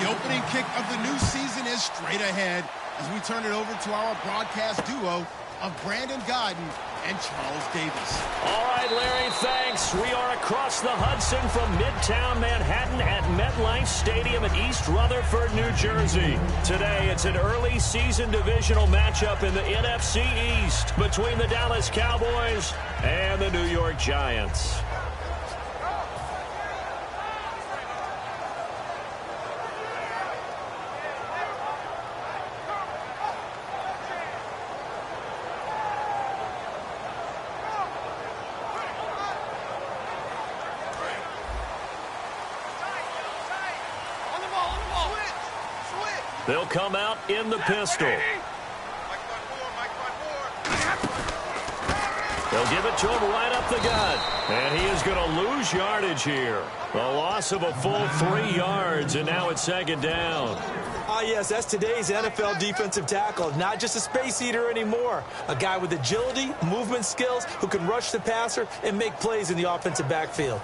opening kick of the new season is straight ahead as we turn it over to our broadcast duo of Brandon Godden and Charles Davis. All right, Larry, thanks. We are across the Hudson from Midtown Manhattan at MetLife Stadium in East Rutherford, New Jersey. Today, it's an early season divisional matchup in the NFC East between the Dallas Cowboys and the New York Giants. They'll come out in the pistol. They'll give it to him right up the gut. And he is going to lose yardage here. A loss of a full 3 yards, and now it's second down. Ah, yes, that's today's NFL defensive tackle. Not just a space eater anymore. A guy with agility, movement skills, who can rush the passer and make plays in the offensive backfield.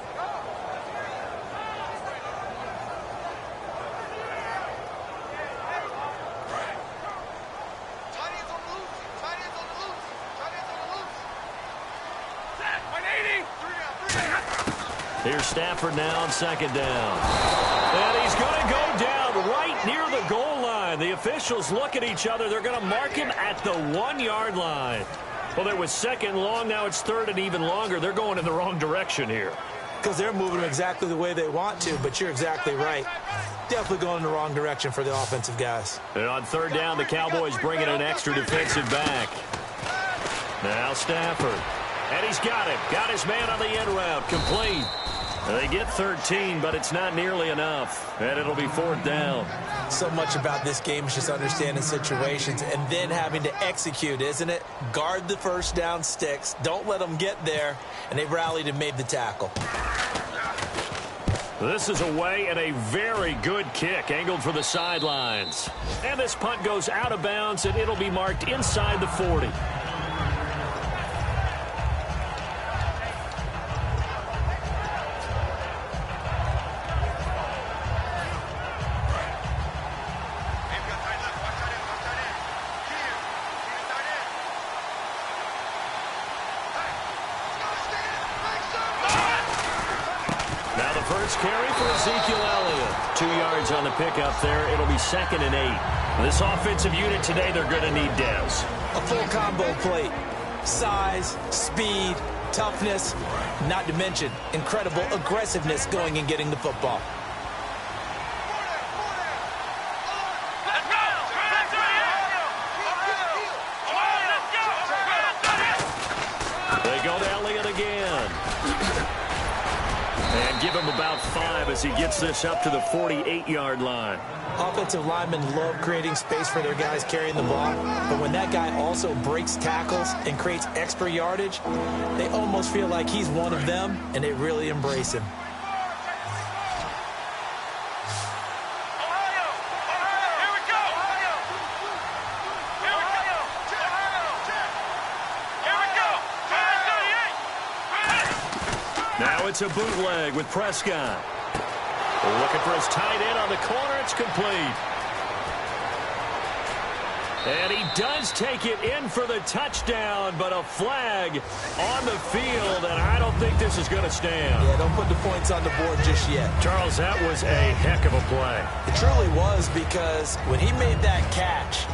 Here's Stafford now on second down. And he's going to go down right near the goal line. The officials look at each other. They're going to mark him at the 1-yard line. Well, it was second long. Now it's third and even longer. They're going in the wrong direction here. Because they're moving exactly the way they want to, but you're exactly right. Definitely going in the wrong direction for the offensive guys. And on third down, the Cowboys bring in an extra defensive back. Now Stafford. And he's got him. Got his man on the end route. Complete. They get 13, but it's not nearly enough. And it'll be fourth down. So much about this game is just understanding situations and then having to execute, isn't it? Guard the first down sticks. Don't let them get there. And they rallied and made the tackle. This is away and a very good kick angled for the sidelines. And this punt goes out of bounds, and it'll be marked inside the 40. Carry for Ezekiel Elliott. 2 yards on the pickup there. It'll be 2nd and 8. This offensive unit today, they're going to need Dez. A full combo plate. Size, speed, toughness, not to mention incredible aggressiveness going and getting the football. They go to Elliott again. And give him about 5 as he gets this up to the 48-yard line. Offensive linemen love creating space for their guys carrying the ball, but when that guy also breaks tackles and creates extra yardage, they almost feel like he's one of them, and they really embrace him. Now it's a bootleg with Prescott. Looking for his tight end on the corner. It's complete. And he does take it in for the touchdown, but a flag on the field, and I don't think this is going to stand. Yeah, don't put the points on the board just yet. Charles, that was a heck of a play. It truly was, because when he made that catch,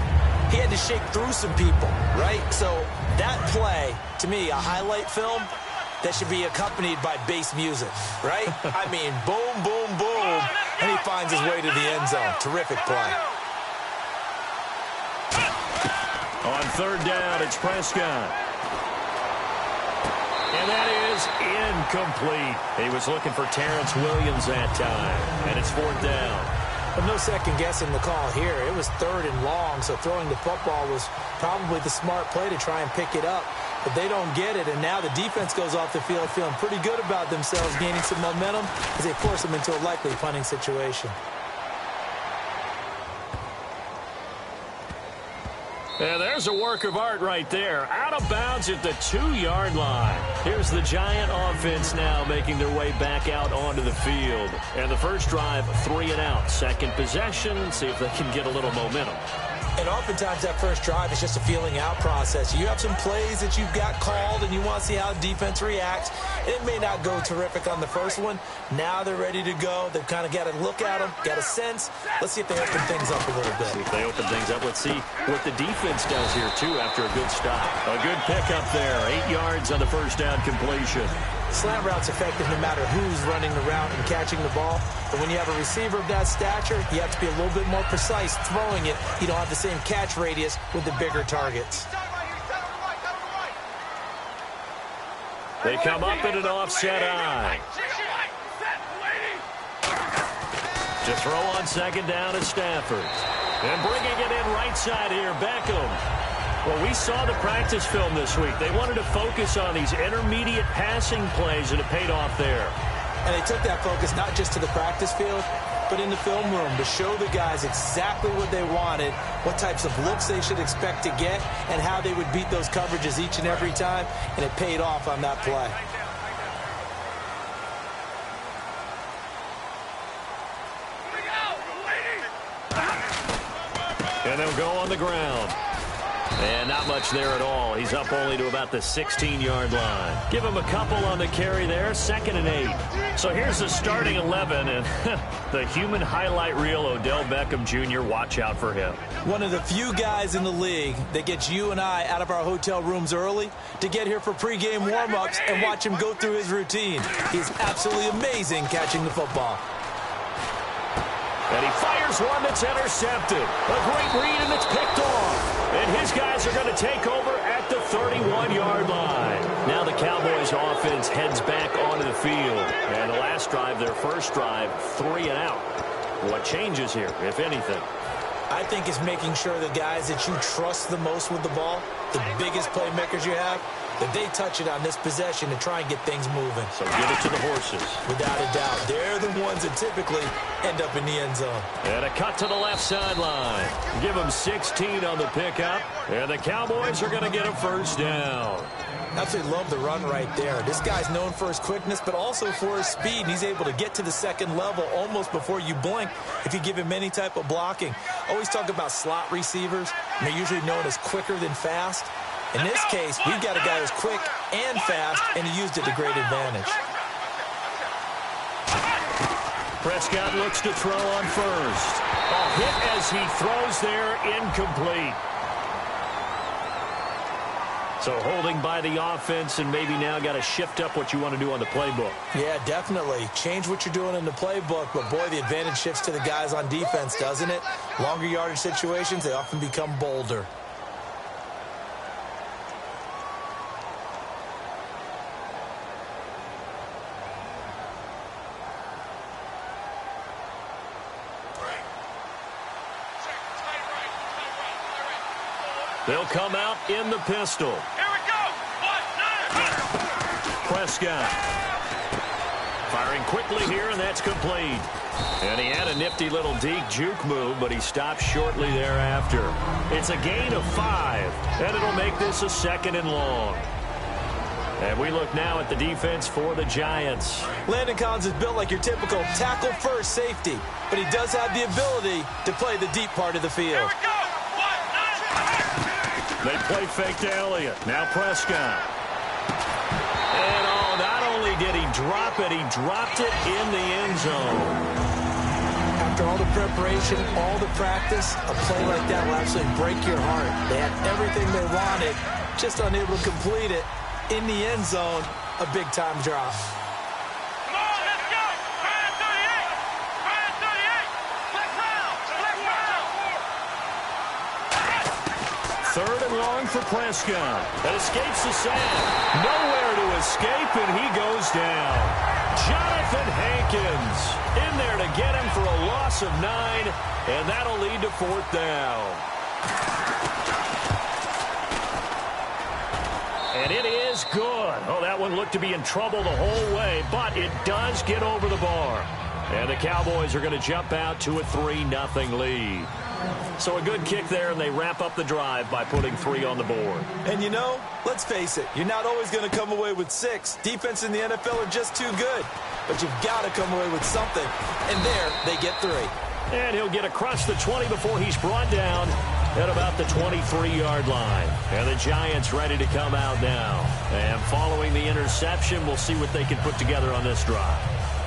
he had to shake through some people, right? So that play, to me, a highlight film that should be accompanied by bass music, right? I mean, boom, boom, boom, and he finds his way to the end zone. Terrific play. On third down, it's Prescott. And that is incomplete. He was looking for Terrence Williams that time, and it's fourth down. But no second guessing the call here. It was third and long, so throwing the football was probably the smart play to try and pick it up. But they don't get it, and now the defense goes off the field feeling pretty good about themselves, gaining some momentum as they force them into a likely punting situation. And there's a work of art right there. Out of bounds at the 2-yard line. Here's the Giant offense now making their way back out onto the field. And the first drive, 3 and out. Second possession, see if they can get a little momentum. And oftentimes that first drive is just a feeling out process. You have some plays that you've got called and you want to see how defense reacts. It may not go terrific on the first one. Now they're ready to go. They've kind of got to look at them, got a sense. Let's see if they open things up a little bit. See if they open things up. Let's see what the defense does here, too, after a good stop. A good pickup there. 8 yards on the first down completion. Slant route's effective no matter who's running the route and catching the ball. But when you have a receiver of that stature, you have to be a little bit more precise throwing it. You don't have the same catch radius with the bigger targets. They come up in an offset eye. To throw on second down is Stafford. And bringing it in right side here, Beckham. Well, we saw the practice film this week. They wanted to focus on these intermediate passing plays, and it paid off there. And they took that focus not just to the practice field, but in the film room to show the guys exactly what they wanted, what types of looks they should expect to get, and how they would beat those coverages each and every time, and it paid off on that play. And they'll go on the ground. And not much there at all. He's up only to about the 16-yard line. Give him a couple on the carry there. 2nd and 8. So here's the starting 11. And the human highlight reel, Odell Beckham Jr., watch out for him. One of the few guys in the league that gets you and I out of our hotel rooms early to get here for pregame warm-ups and watch him go through his routine. He's absolutely amazing catching the football. And he fires one that's intercepted. A great read, and it's picked off. And his guys are going to take over at the 31-yard line. Now the Cowboys offense heads back onto the field. And the last drive, their first drive, 3 and out. What changes here, if anything? I think it's making sure the guys that you trust the most with the ball, the biggest playmakers you have, that they touch it on this possession to try and get things moving. So give it to the horses. Without a doubt. They're the ones that typically end up in the end zone. And a cut to the left sideline. Give them 16 on the pickup. And the Cowboys are going to get a first down. Absolutely love the run right there. This guy's known for his quickness, but also for his speed. He's able to get to the second level almost before you blink if you give him any type of blocking. Always talk about slot receivers, and they're usually known as quicker than fast. In this case, we've got a guy who's quick and fast, and he used it to great advantage. Prescott looks to throw on first. A hit as he throws there, incomplete. So holding by the offense, and maybe now got to shift up what you want to do on the playbook. Yeah, definitely. Change what you're doing in the playbook, but boy, the advantage shifts to the guys on defense, doesn't it? Longer yardage situations, they often become bolder. They'll come out in the pistol. Here we go. 1, 9. Prescott. Firing quickly here, and that's complete. And he had a nifty little deke juke move, but he stopped shortly thereafter. It's a gain of 5, and it'll make this a 2nd and long. And we look now at the defense for the Giants. Landon Collins is built like your typical tackle-first safety, but he does have the ability to play the deep part of the field. Here we go. 1, 9. They play fake to Elliott. Now Prescott. And not only did he drop it, he dropped it in the end zone. After all the preparation, all the practice, a play like that will absolutely break your heart. They had everything they wanted, just unable to complete it. In the end zone, a big-time drop. Come on, let's go. 538. 538. Flip round. Flip round. 3rd and long for Prescott. That escapes the sand. Nowhere to escape, and he goes down. Jonathan Hankins in there to get him for a loss of 9, and that'll lead to 4th down. And it is good. Oh, that one looked to be in trouble the whole way, but it does get over the bar. And the Cowboys are going to jump out to a 3-0 lead. So a good kick there, and they wrap up the drive by putting 3 on the board. And you know, let's face it, you're not always going to come away with 6. Defense in the NFL are just too good. But you've got to come away with something. And there, they get 3. And he'll get across the 20 before he's brought down at about the 23-yard line. And the Giants ready to come out now. And following the interception, we'll see what they can put together on this drive.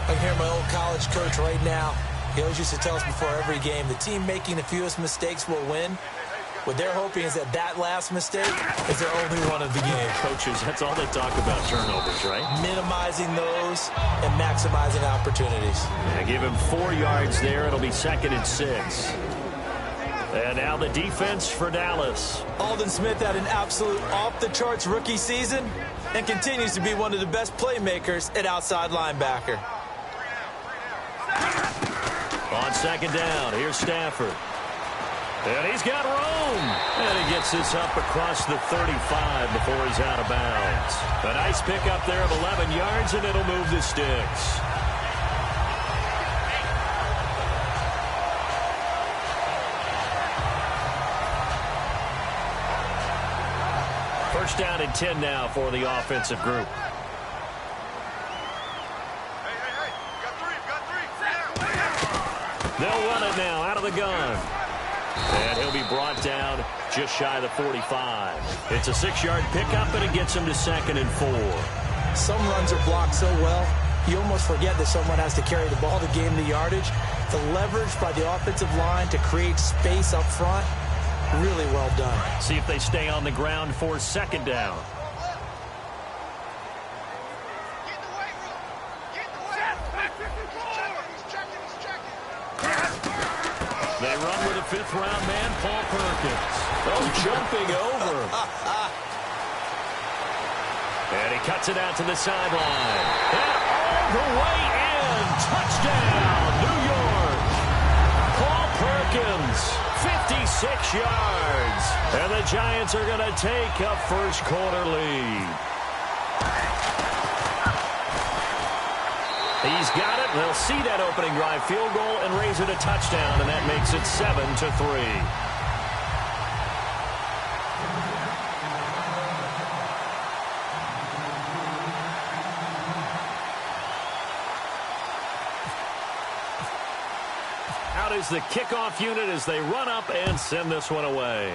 I can hear my old college coach right now. He always used to tell us before every game, the team making the fewest mistakes will win. What they're hoping is that that last mistake is their only one of the game. Coaches, that's all they talk about, turnovers, right? Minimizing those and maximizing opportunities. Yeah, give him 4 yards there. It'll be 2nd and 6. And now the defense for Dallas. Aldon Smith had an absolute off-the-charts rookie season and continues to be one of the best playmakers at outside linebacker. On 2nd down, here's Stafford. And he's got room. And he gets this up across the 35 before he's out of bounds. A nice pickup there of 11 yards, and it'll move the sticks. First down and 10 now for the offensive group. They'll run it now out of the gun. And he'll be brought down just shy of the 45. It's a 6-yard pickup, and it gets him to 2nd and 4. Some runs are blocked so well, you almost forget that someone has to carry the ball to gain the yardage. The leverage by the offensive line to create space up front, really well done. See if they stay on the ground for 2nd down. They run with a 5th-round man, Paul Perkins. Oh, jumping over. And he cuts it out to the sideline. And all the way in. Touchdown, New York. Paul Perkins, 56 yards. And the Giants are going to take a first-quarter lead. He's got it. They'll see that opening drive field goal and raise it a touchdown, and that makes it 7-3. Out is the kickoff unit as they run up and send this one away.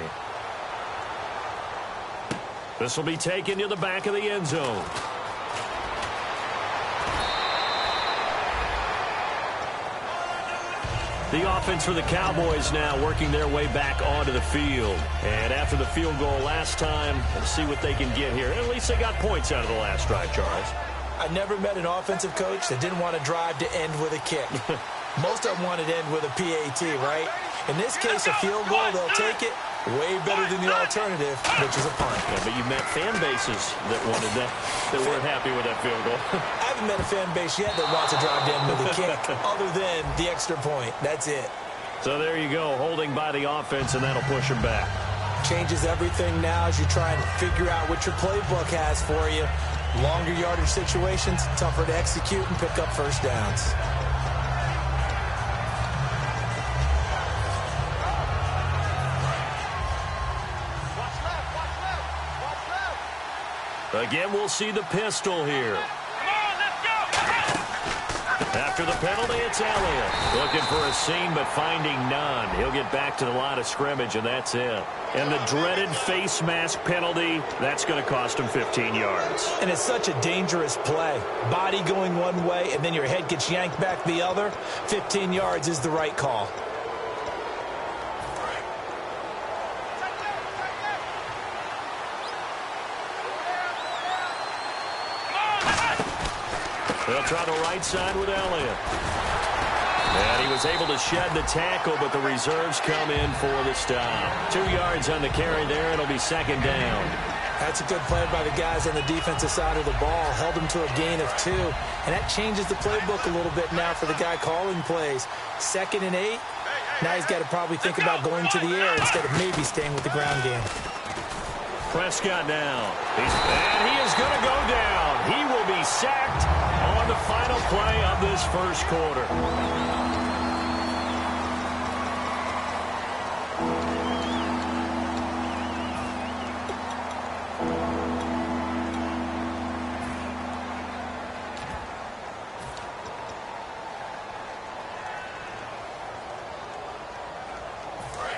This will be taken to the back of the end zone. The offense for the Cowboys now working their way back onto the field. And after the field goal last time, let's see what they can get here. At least they got points out of the last drive, Charles. I never met an offensive coach that didn't want to drive to end with a kick. Most of them wanted to end with a PAT, right? In this case, a field goal, they'll take it. Way better than the alternative, which is a punt. Yeah, but you've met fan bases that wanted that weren't happy with that field goal. I haven't met a fan base yet that wants to drive down with a kick other than the extra point. That's it. So there you go, holding by the offense, and that'll push them back. Changes everything now as you try and figure out what your playbook has for you. Longer yardage situations, tougher to execute and pick up first downs. Again, we'll see the pistol here. Come on, let's go! After the penalty, it's Elliott. Looking for a seam, but finding none. He'll get back to the line of scrimmage, and that's it. And the dreaded face mask penalty, that's going to cost him 15 yards. And it's such a dangerous play. Body going one way, and then your head gets yanked back the other. 15 yards is the right call. They'll try the right side with Elliott. And he was able to shed the tackle, but the reserves come in for the stop. 2 yards on the carry there. It'll be 2nd down. That's a good play by the guys on the defensive side of the ball. Held them to a gain of 2. And that changes the playbook a little bit now for the guy calling plays. 2nd and 8. Now he's got to probably think about going to the air instead of maybe staying with the ground game. Prescott now. And he is going to go down. He will be sacked on the final play of this first quarter.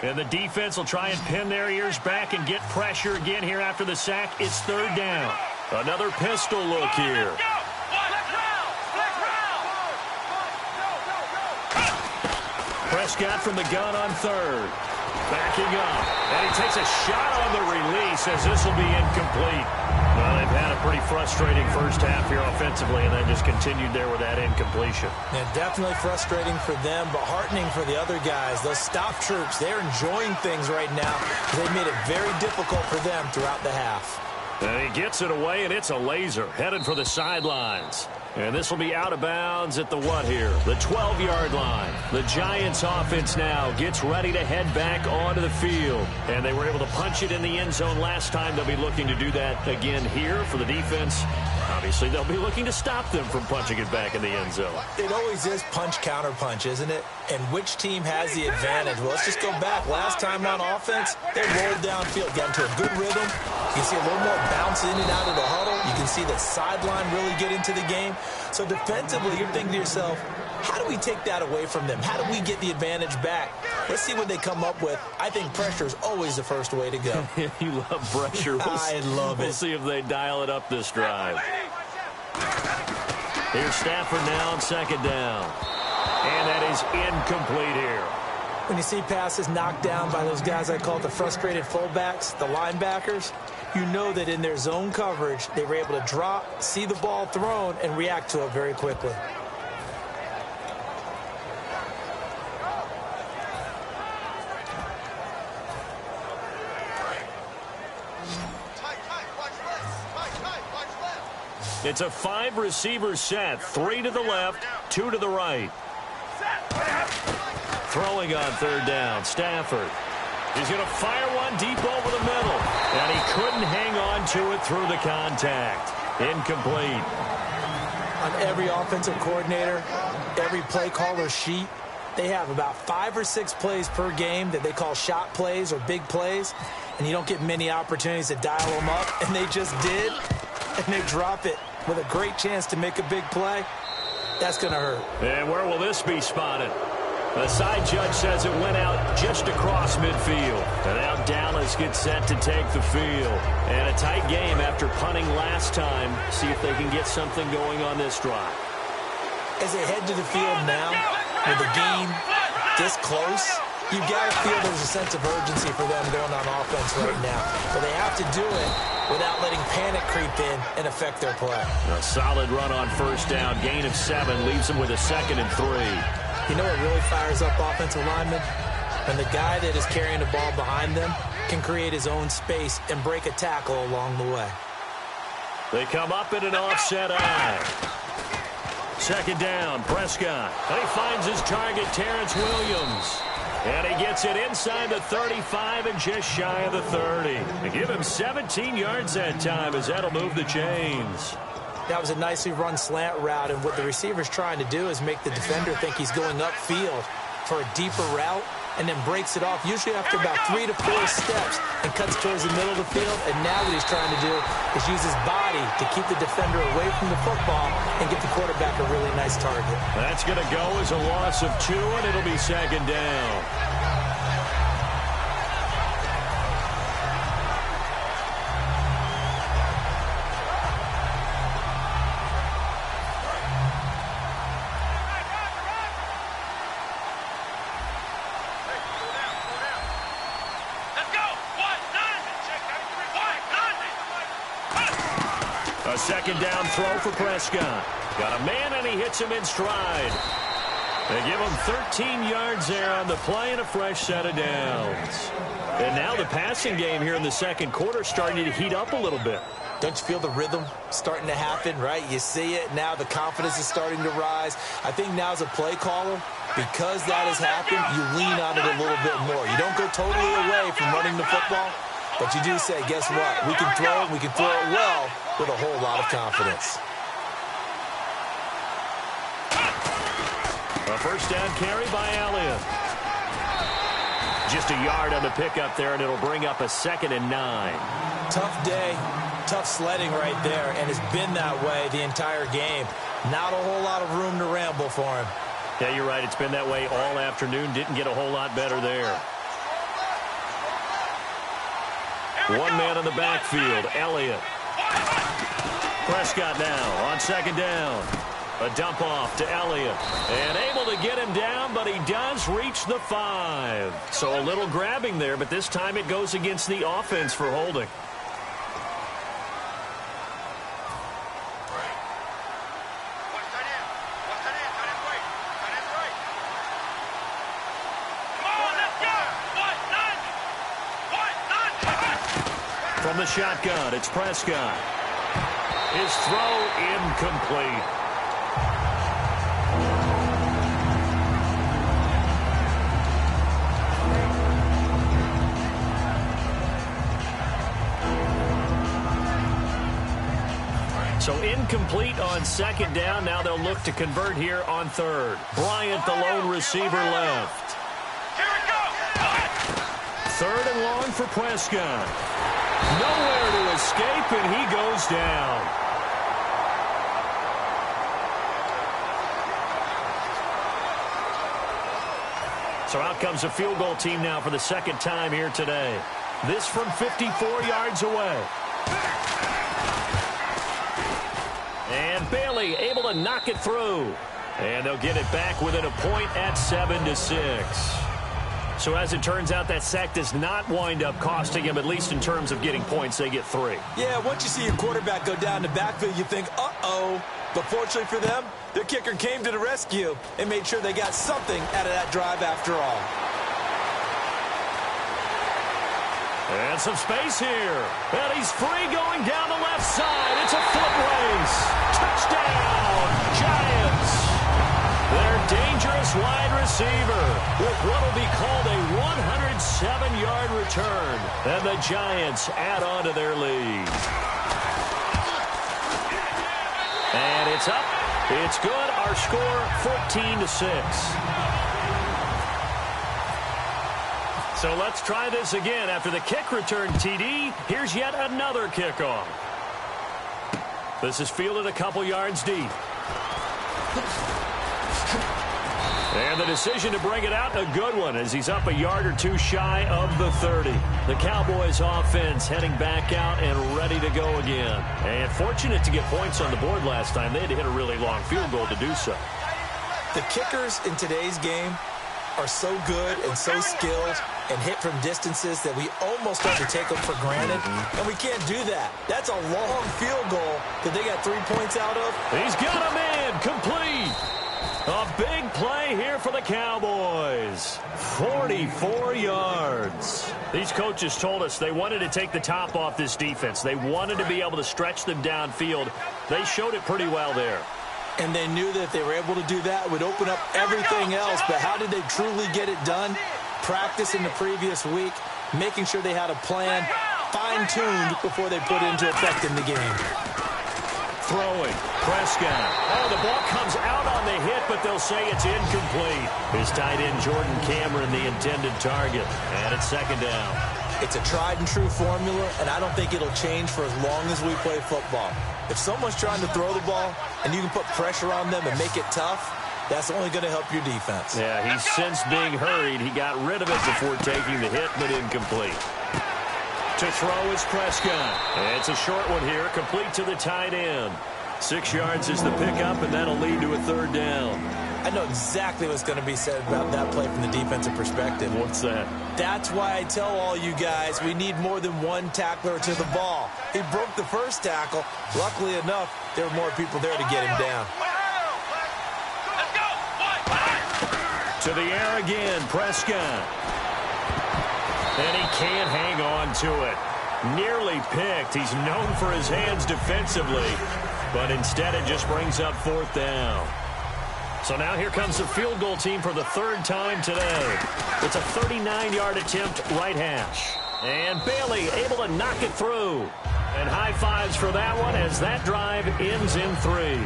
And the defense will try and pin their ears back and get pressure again here after the sack. It's third down. Another pistol look here. Prescott from the gun on third. Backing up. And he takes a shot on the release as this will be incomplete. Well, they've had a pretty frustrating first half here offensively and then just continued there with that incompletion. Yeah, definitely frustrating for them, but heartening for the other guys. Those stop troops, they're enjoying things right now. They've made it very difficult for them throughout the half. And he gets it away, and it's a laser headed for the sidelines. And this will be out of bounds at the what here? The 12-yard line. The Giants offense now gets ready to head back onto the field. And they were able to punch it in the end zone last time. They'll be looking to do that again here for the defense. Obviously, they'll be looking to stop them from punching it back in the end zone. It always is punch-counter-punch, isn't it? And which team has the advantage? Well, let's just go back. Last time on offense, they rolled downfield, got into a good rhythm. You can see a little more bounce in and out of the huddle. You can see the sideline really get into the game. So defensively, you're thinking to yourself, how do we take that away from them? How do we get the advantage back? Let's see what they come up with. I think pressure is always the first way to go. You love pressure. I love it. We'll see if they dial it up this drive. Here's Stafford now on second down. And that is incomplete here. When you see passes knocked down by those guys I call the frustrated fullbacks, the linebackers, you know that in their zone coverage, they were able to drop, see the ball thrown, and react to it very quickly. It's a 5-receiver set. 3 to the left, 2 to the right. Throwing on third down, Stafford. He's going to fire one deep over the middle. And he couldn't hang on to it through the contact. Incomplete. On every offensive coordinator, every play caller sheet, they have about 5 or 6 plays per game that they call shot plays or big plays. And you don't get many opportunities to dial them up. And they just did. And they drop it with a great chance to make a big play. That's going to hurt. And where will this be spotted? The side judge says it went out just across midfield. And now Dallas gets set to take the field. And a tight game after punting last time. See if they can get something going on this drive. As they head to the field now, with the game this close, you've got to feel there's a sense of urgency for them going on offense right now. But they have to do it without letting panic creep in and affect their play. A solid run on first down. Gain of 7 leaves them with a 2nd and 3. You know what really fires up offensive linemen? When the guy that is carrying the ball behind them can create his own space and break a tackle along the way. They come up in an offset eye. 2nd down, Prescott. And he finds his target, Terrence Williams. And he gets it inside the 35 and just shy of the 30. They give him 17 yards that time as that'll move the chains. That was a nicely run slant route, and what the receiver's trying to do is make the defender think he's going upfield for a deeper route and then breaks it off, usually after about 3 to 4 steps, and cuts towards the middle of the field. And now what he's trying to do is use his body to keep the defender away from the football and get the quarterback a really nice target. That's going to go as a loss of 2, and it'll be 2nd down. A 2nd down throw for Prescott. Got a man, and he hits him in stride. They give him 13 yards there on the play and a fresh set of downs. And now the passing game here in the second quarter starting to heat up a little bit. Don't you feel the rhythm starting to happen, right? You see it. Now the confidence is starting to rise. I think now as a play caller, because that has happened, you lean on it a little bit more. You don't go totally away from running the football, but you do say, guess what? We can throw it. We can throw it well with a whole lot of confidence. A first down carry by Elliott. Just a yard on the pickup there, and it'll bring up a 2nd and 9. Tough day, tough sledding right there, and it's been that way the entire game. Not a whole lot of room to ramble for him. Yeah, you're right. It's been that way all afternoon. Didn't get a whole lot better there. One man in the backfield, Elliott. Prescott now on second down. A dump off to Elliott. And able to get him down, but he does reach the 5. So a little grabbing there, but this time it goes against the offense for holding. From the shotgun, it's Prescott. His throw incomplete. So incomplete on second down. Now they'll look to convert here on third. Bryant, the lone receiver, left. Third and long for Prescott. Nowhere to escape, and he goes down. So out comes a field goal team now for the second time here today. This from 54 yards away. And Bailey able to knock it through. And they'll get it back within a point at 7-6. So as it turns out, that sack does not wind up costing him, at least in terms of getting points. They get 3. Yeah, once you see your quarterback go down the backfield, you think, uh-oh. But fortunately for them, their kicker came to the rescue and made sure they got something out of that drive after all. And some space here. And he's free going down the left side. It's a foot race. Touchdown, Giants. Their dangerous wide receiver with what will be called a 107-yard return. And the Giants add on to their lead. And it's up. It's good. Our score, 14-6. So let's try this again. After the kick return, TD, here's yet another kickoff. This is fielded a couple yards deep. And the decision to bring it out, a good one, as he's up a yard or two shy of the 30. The Cowboys offense heading back out and ready to go again. And fortunate to get points on the board last time. They had to hit a really long field goal to do so. The kickers in today's game are so good and so skilled and hit from distances that we almost start to take them for granted. And we can't do that. That's a long field goal that they got 3 points out of. He's got a man complete. A big play here for the Cowboys. 44 yards. These coaches told us they wanted to take the top off this defense. They wanted to be able to stretch them downfield. They showed it pretty well there. And they knew that if they were able to do that, it would open up everything else. But how did they truly get it done? Practice in the previous week, making sure they had a plan, fine-tuned before they put into effect in the game. Throwing, Prescott. Oh, the ball comes out on the hit, but they'll say it's incomplete. His tight end, Jordan Cameron, the intended target. And it's second down. It's a tried-and-true formula, and I don't think it'll change for as long as we play football. If someone's trying to throw the ball and you can put pressure on them and make it tough, that's only going to help your defense. Yeah, he's since being hurried. He got rid of it before taking the hit, but incomplete. To throw is Prescott. And it's a short one here, complete to the tight end. 6 yards is the pickup, and that'll lead to a third down. I know exactly what's going to be said about that play from the defensive perspective. What's that? That's why I tell all you guys we need more than one tackler to the ball. He broke the first tackle. Luckily enough, there were more people there to get him down. To the air again, Prescott. And he can't hang on to it. Nearly picked. He's known for his hands defensively, but instead it just brings up fourth down. So now here comes the field goal team for the third time today. It's a 39-yard attempt right hash. And Bailey able to knock it through. And high fives for that one as that drive ends in 3.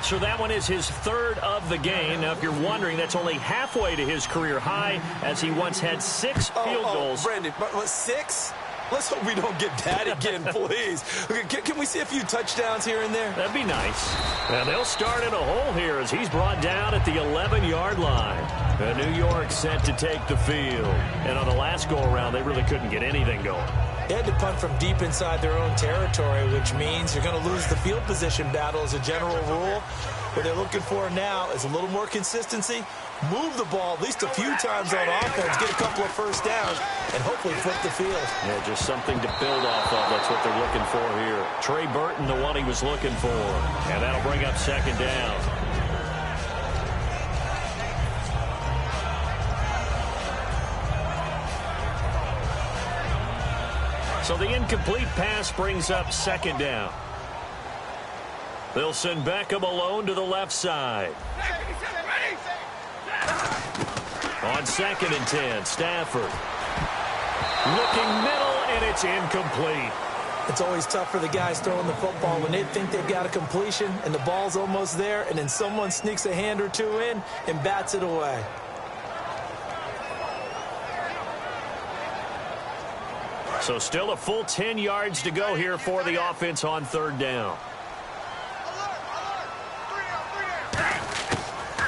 So that one is his third of the game. Now, if you're wondering, that's only halfway to his career high, as he once had 6 field goals. Brandon, but 6? Let's hope we don't get that again, please. Can we see a few touchdowns here and there? That'd be nice. And they'll start in a hole here as he's brought down at the 11-yard line. And New York set to take the field. And on the last go-around, they really couldn't get anything going. They had to punt from deep inside their own territory, which means you're going to lose the field position battle as a general rule. What they're looking for now is a little more consistency, move the ball at least a few times on offense, get a couple of first downs, and hopefully flip the field. Yeah, just something to build off of. That's what they're looking for here. Trey Burton, the one he was looking for. And that'll bring up second down. So the incomplete pass brings up second down. They'll send Beckham alone to the left side. On 2nd and 10, Stafford. Looking middle, and it's incomplete. It's always tough for the guys throwing the football when they think they've got a completion and the ball's almost there, and then someone sneaks a hand or two in and bats it away. So still a full 10 yards to go here for the offense on 3rd down.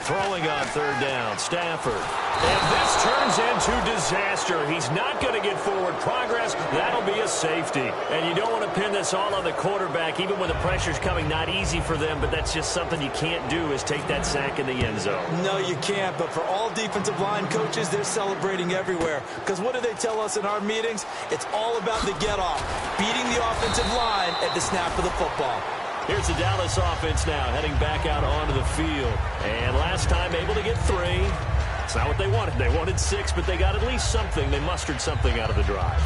Throwing on 3rd down, Stafford. And this turns into disaster. He's not going to get forward progress. That'll be a safety. And you don't want to pin this all on the quarterback, even when the pressure's coming. Not easy for them, but that's just something you can't do, is take that sack in the end zone. No, you can't. But for all defensive line coaches, they're celebrating everywhere. Because what do they tell us in our meetings? It's all about the get-off, beating the offensive line at the snap of the football. Here's the Dallas offense now, heading back out onto the field. And last time able to get 3. It's not what they wanted. They wanted 6, but they got at least something. They mustered something out of the drive.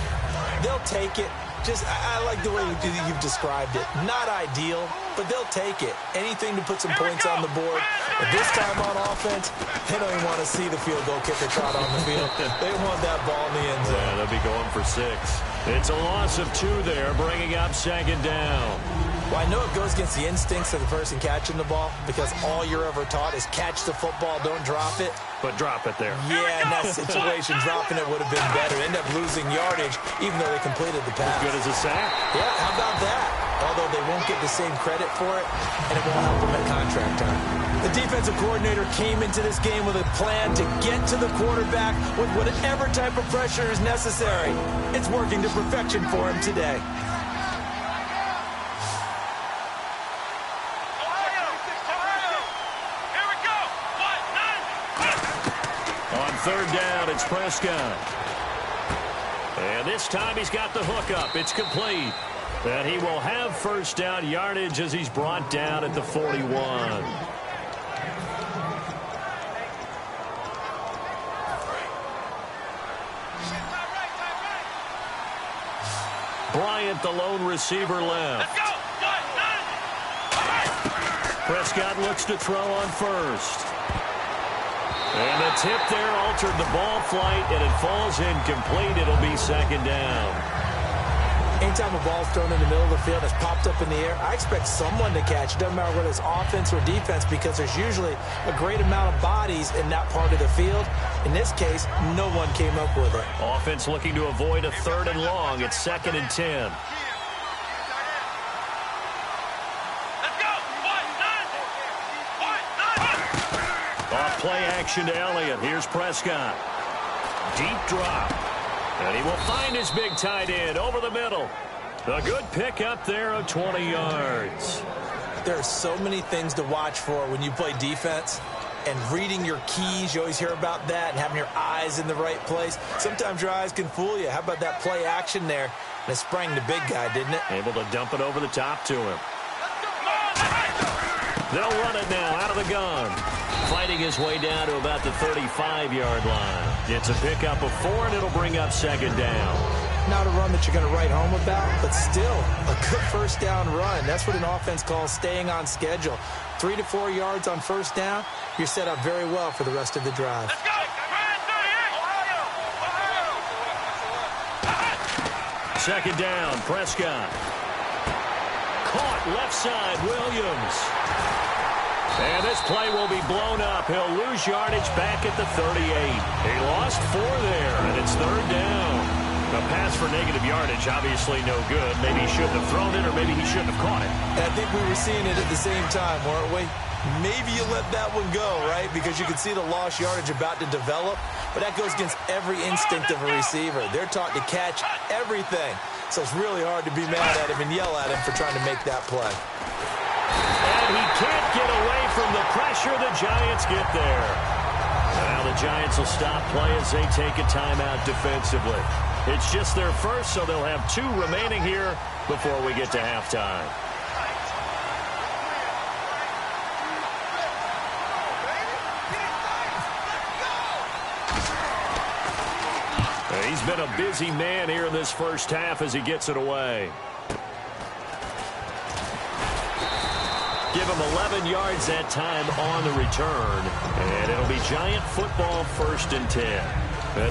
They'll take it. I like the way you've described it. Not ideal, but they'll take it. Anything to put some points on the board. But this time on offense, they don't even want to see the field goal kicker trot on the field. They want that ball in the end zone. Yeah, they'll be going for 6. It's a loss of 2 there, bringing up second down. Well, I know it goes against the instincts of the person catching the ball because all you're ever taught is catch the football, don't drop it. But drop it there. Yeah, in that situation, dropping it would have been better. End up losing yardage, even though they completed the pass. As good as a sack. Yeah, how about that? Although they won't get the same credit for it, and it won't help them at contract time. The defensive coordinator came into this game with a plan to get to the quarterback with whatever type of pressure is necessary. It's working to perfection for him today. On 3rd down, it's Prescott. And this time he's got the hook up. It's complete. And he will have first down yardage as he's brought down at the 41. Bryant, the lone receiver, left. Prescott looks to throw on 1st. And the tip there altered the ball flight, and it falls incomplete. It'll be second down. Anytime a ball's thrown in the middle of the field, it's popped up in the air, I expect someone to catch. It doesn't matter whether it's offense or defense, because there's usually a great amount of bodies in that part of the field. In this case, no one came up with it. Offense looking to avoid a 3rd and long. It's 2nd and 10. Off play action to Elliott. Here's Prescott. Deep drop. And he will find his big tight end over the middle. A good pick up there of 20 yards. There are so many things to watch for when you play defense. And reading your keys, you always hear about that, and having your eyes in the right place. Sometimes your eyes can fool you. How about that play action there? And it sprang the big guy, didn't it? Able to dump it over the top to him. They'll run it now out of the gun. Fighting his way down to about the 35-yard line. It's a pickup of 4, and it'll bring up second down. Not a run that you're going to write home about, but still a good first down run. That's what an offense calls staying on schedule. 3 to 4 yards on first down, you're set up very well for the rest of the drive. Let's go! Second down, Prescott. Caught left side, Williams. And this play will be blown up. He'll lose yardage back at the 38. He lost 4 there, and it's 3rd down. A pass for negative yardage, obviously no good. Maybe he shouldn't have thrown it, or maybe he shouldn't have caught it. And I think we were seeing it at the same time, weren't we? Maybe you let that one go, right? Because you can see the lost yardage about to develop. But that goes against every instinct of a receiver. They're taught to catch everything. So it's really hard to be mad at him and yell at him for trying to make that play. And he can't get away from the pressure. The Giants get there. Now the Giants will stop play as they take a timeout defensively. It's just their first, so they'll have 2 remaining here before we get to halftime. He's been a busy man here in this first half as he gets it away. Give him 11 yards that time on the return. And it'll be Giant football, 1st and 10.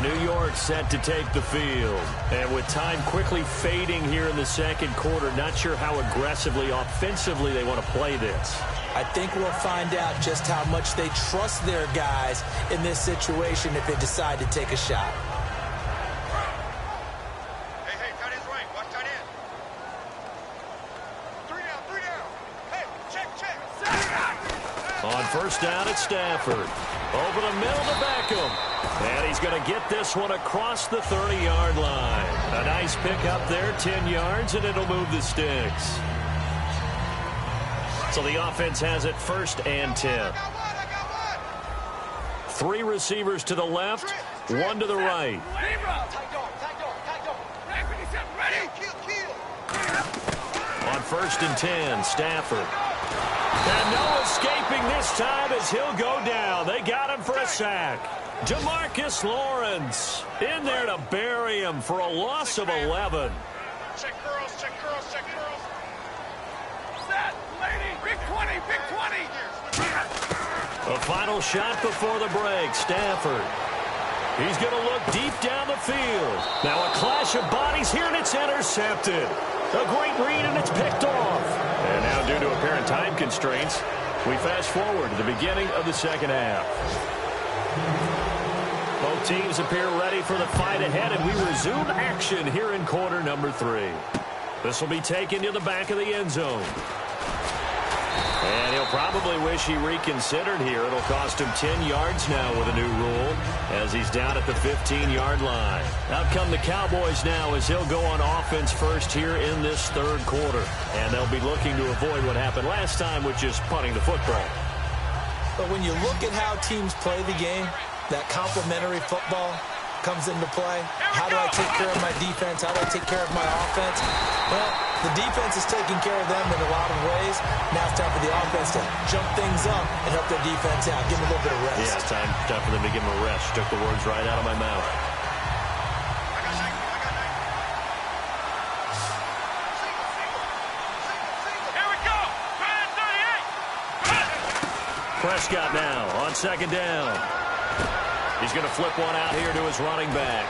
New York set to take the field. And with time quickly fading here in the second quarter, not sure how aggressively, offensively they want to play this. I think we'll find out just how much they trust their guys in this situation if they decide to take a shot. Hey, tight end's right. Watch tight end. 3 down. Hey, check. On 1st down, it's Stafford. Over the middle to Beckham. And he's going to get this one across the 30-yard line. A nice pickup there, 10 yards, and it'll move the sticks. So the offense has it 1st and 10. 3 receivers to the left, 1 to the right. On 1st and 10, Stafford. And no escaping this time as he'll go down. They got him for a sack. Demarcus Lawrence in there to bury him for a loss of 11. Check curls. Set, lady, big 20. A final shot before the break. Stafford. He's going to look deep down the field. Now a clash of bodies here, and it's intercepted. A great read, and it's picked off. And now, due to apparent time constraints, we fast forward to the beginning of the second half. Both teams appear ready for the fight ahead, and we resume action here in quarter number 3. This will be taken to the back of the end zone. And he'll probably wish he reconsidered here. It'll cost him 10 yards now with a new rule as he's down at the 15-yard line. Out come the Cowboys now as he'll go on offense first here in this 3rd quarter. And they'll be looking to avoid what happened last time, which is punting the football. But when you look at how teams play the game, that complementary football comes into play. How do I take care of my defense? How do I take care of my offense? Well, the defense is taking care of them in a lot of ways. Now it's time for the offense to jump things up and help their defense out. Give them a little bit of rest. Yeah, it's time for them to give them a rest. Took the words right out of my mouth. Here we go. 38. Prescott now on 2nd down. He's going to flip one out here to his running back.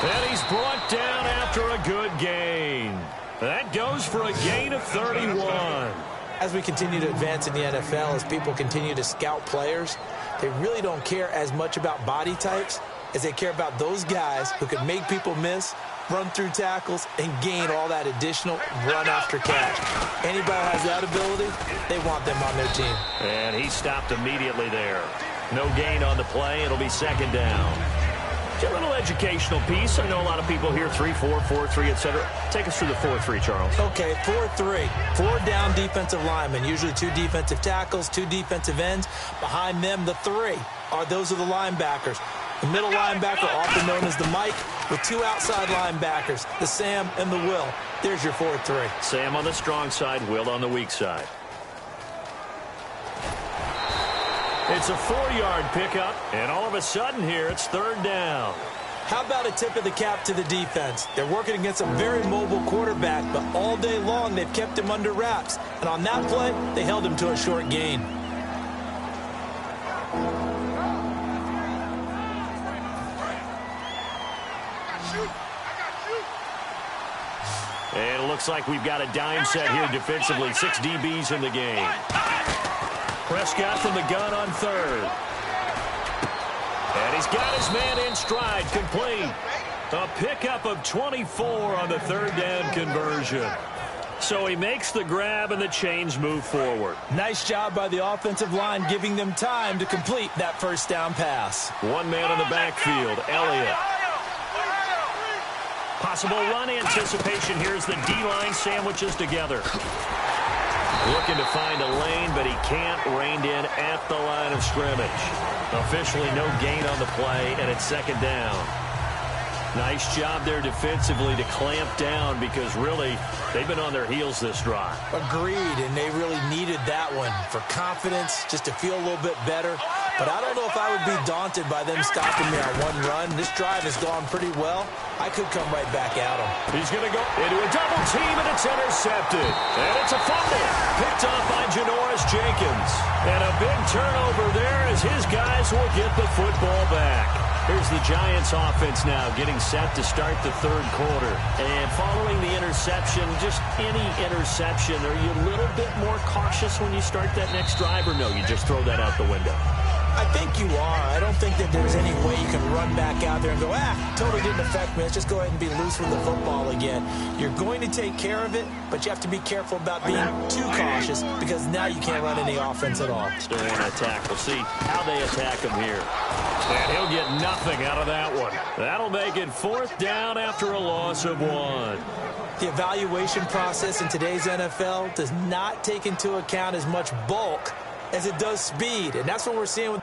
And he's brought down after a good gain. That goes for a gain of 31. As we continue to advance in the NFL, as people continue to scout players, they really don't care as much about body types as they care about those guys who can make people miss, run through tackles, and gain all that additional run after catch. Anybody who has that ability, they want them on their team. And he stopped immediately there. No gain on the play. It'll be 2nd down. A little educational piece. I know a lot of people here, 3-4, 4-3, etc. Take us through the 4-3, Charles. Okay, 4-3. 4 down defensive linemen, usually 2 defensive tackles, 2 defensive ends. Behind them, the 3 those are the linebackers. The middle linebacker, often known as the Mike, with 2 outside linebackers, the Sam and the Will. There's your 4-3. Sam on the strong side, Will on the weak side. It's a 4-yard pickup, and all of a sudden here, it's 3rd down. How about a tip of the cap to the defense? They're working against a very mobile quarterback, but all day long they've kept him under wraps. And on that play, they held him to a short gain. And it looks like we've got a dime set here defensively. 6 DBs in the game. Prescott from the gun on 3rd. And he's got his man in stride, complete. A pickup of 24 on the third down conversion. So he makes the grab and the chains move forward. Nice job by the offensive line giving them time to complete that first down pass. One man in the backfield, Elliott. Possible run anticipation. Here's the D-line sandwiches together. Looking to find a lane, but he can't. Reined in at the line of scrimmage. Officially no gain on the play, and it's second down. Nice job there defensively to clamp down because really they've been on their heels this drive. Agreed, and they really needed that one for confidence, just to feel a little bit better. But I don't know if I would be daunted by them stopping me on one run. This drive has gone pretty well. I could come right back at him. He's going to go into a double team, and it's intercepted. And it's a fumble. Picked off by Janoris Jenkins. And a big turnover there as his guys will get the football back. Here's the Giants offense now getting set to start the third quarter. And following the interception, just any interception, are you a little bit more cautious when you start that next drive, or no, you just throw that out the window? I think you are. I don't think that there's any way you can run back out there and go, totally didn't affect me. Let's just go ahead and be loose with the football again. You're going to take care of it, but you have to be careful about being too cautious because now you can't run any offense at all. Still want to attack. We'll see how they attack him here. And he'll get nothing out of that one. That'll make it fourth down after a loss of 1. The evaluation process in today's NFL does not take into account as much bulk as it does speed, and that's what we're seeing with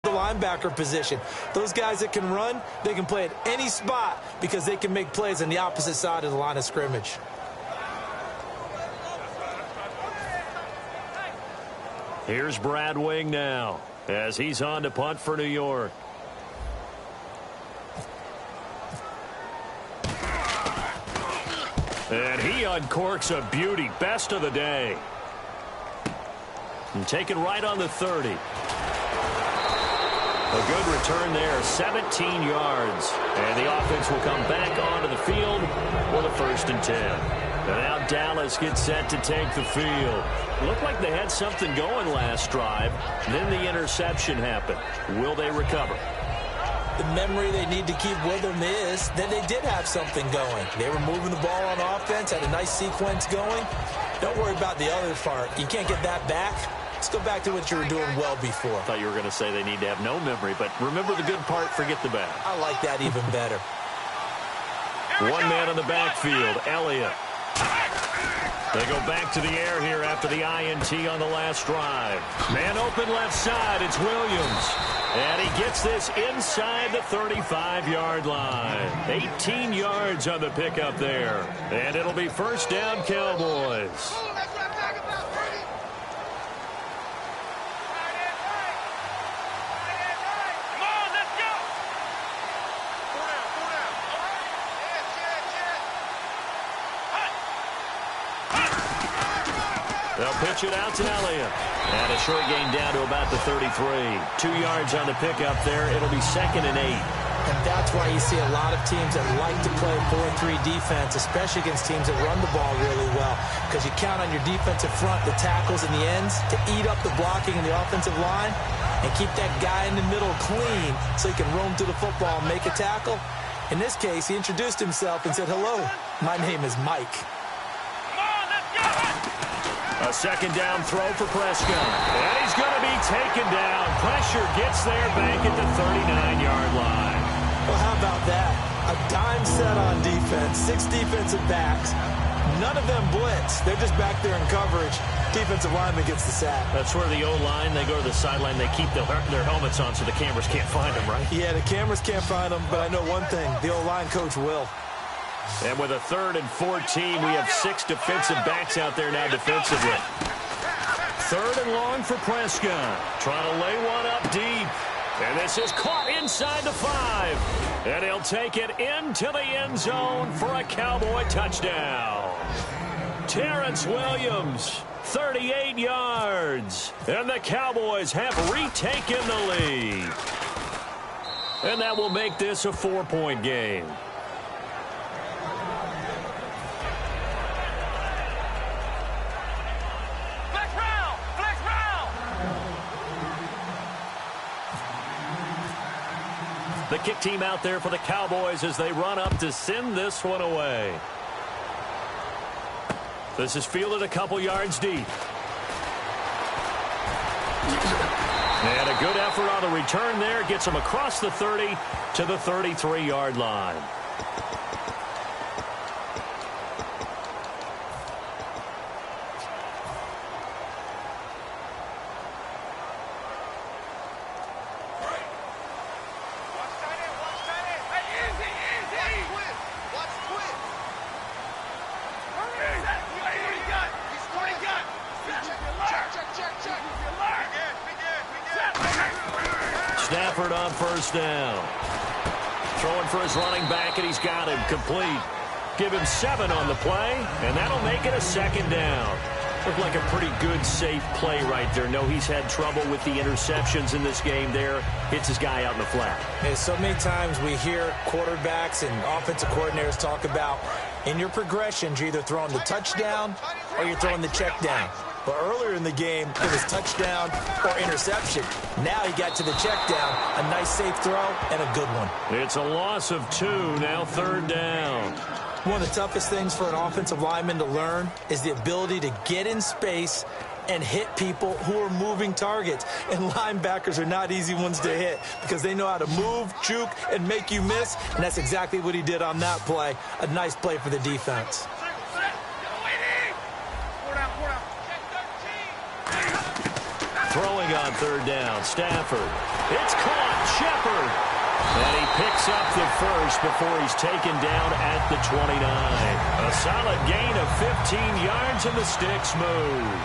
the linebacker position. Those guys that can run, they can play at any spot because they can make plays on the opposite side of the line of scrimmage. Here's Brad Wing now as he's on to punt for New York. And he uncorks a beauty. Best of the day. And taken right on the 30. A good return there, 17 yards. And the offense will come back onto the field with a 1st and 10. And now Dallas gets set to take the field. Looked like they had something going last drive. Then the interception happened. Will they recover? The memory they need to keep with them is that they did have something going. They were moving the ball on offense, had a nice sequence going. Don't worry about the other part. You can't get that back. Let's go back to what you were doing well before. I thought you were going to say they need to have no memory, but remember the good part, forget the bad. I like that even better. One man in the backfield, Elliott. They go back to the air here after the INT on the last drive. Man open left side, it's Williams. And he gets this inside the 35-yard line. 18 yards on the pickup there. And it'll be 1st down, Cowboys. They'll pitch it out to Elliott. And a short gain down to about the 33. 2 yards on the pickup there. It'll be 2nd and 8. And that's why you see a lot of teams that like to play 4-3 defense, especially against teams that run the ball really well. Because you count on your defensive front, the tackles and the ends, to eat up the blocking in the offensive line and keep that guy in the middle clean so he can roam through the football and make a tackle. In this case, he introduced himself and said, "Hello, my name is Mike." A 2nd down throw for Prescott. And he's going to be taken down. Pressure gets there back at the 39-yard line. Well, how about that? A dime set on defense, 6 defensive backs. None of them blitz. They're just back there in coverage. Defensive lineman gets the sack. That's where the O-line, they go to the sideline, they keep their helmets on so the cameras can't find them, right? Yeah, the cameras can't find them, but I know one thing. The O-line coach will. And with a 3rd and 14, we have 6 defensive backs out there now defensively. 3rd and long for Prescott. Trying to lay one up deep. And this is caught inside the 5. And he'll take it into the end zone for a Cowboy touchdown. Terrence Williams, 38 yards. And the Cowboys have retaken the lead. And that will make this a 4-point game. The kick team out there for the Cowboys as they run up to send this one away. This is fielded a couple yards deep. And a good effort on the return there. Gets him across the 30 to the 33-yard line. Stafford on first down. Throwing for his running back, and he's got him complete. Give him 7 on the play, and that'll make it a second down. Looked like a pretty good, safe play right there. No, he's had trouble with the interceptions in this game there. Hits his guy out in the flat. And so many times we hear quarterbacks and offensive coordinators talk about in your progressions, you're either throwing the touchdown or you're throwing the check down. But earlier in the game, it was touchdown or interception. Now he got to the check down, a nice safe throw, and a good one. It's a loss of 2, now third down. One of the toughest things for an offensive lineman to learn is the ability to get in space and hit people who are moving targets. And linebackers are not easy ones to hit because they know how to move, juke, and make you miss. And that's exactly what he did on that play. A nice play for the defense. Throwing on third down, Stafford. It's caught, Shepard. And he picks up the first before he's taken down at the 29. A solid gain of 15 yards, and the sticks move.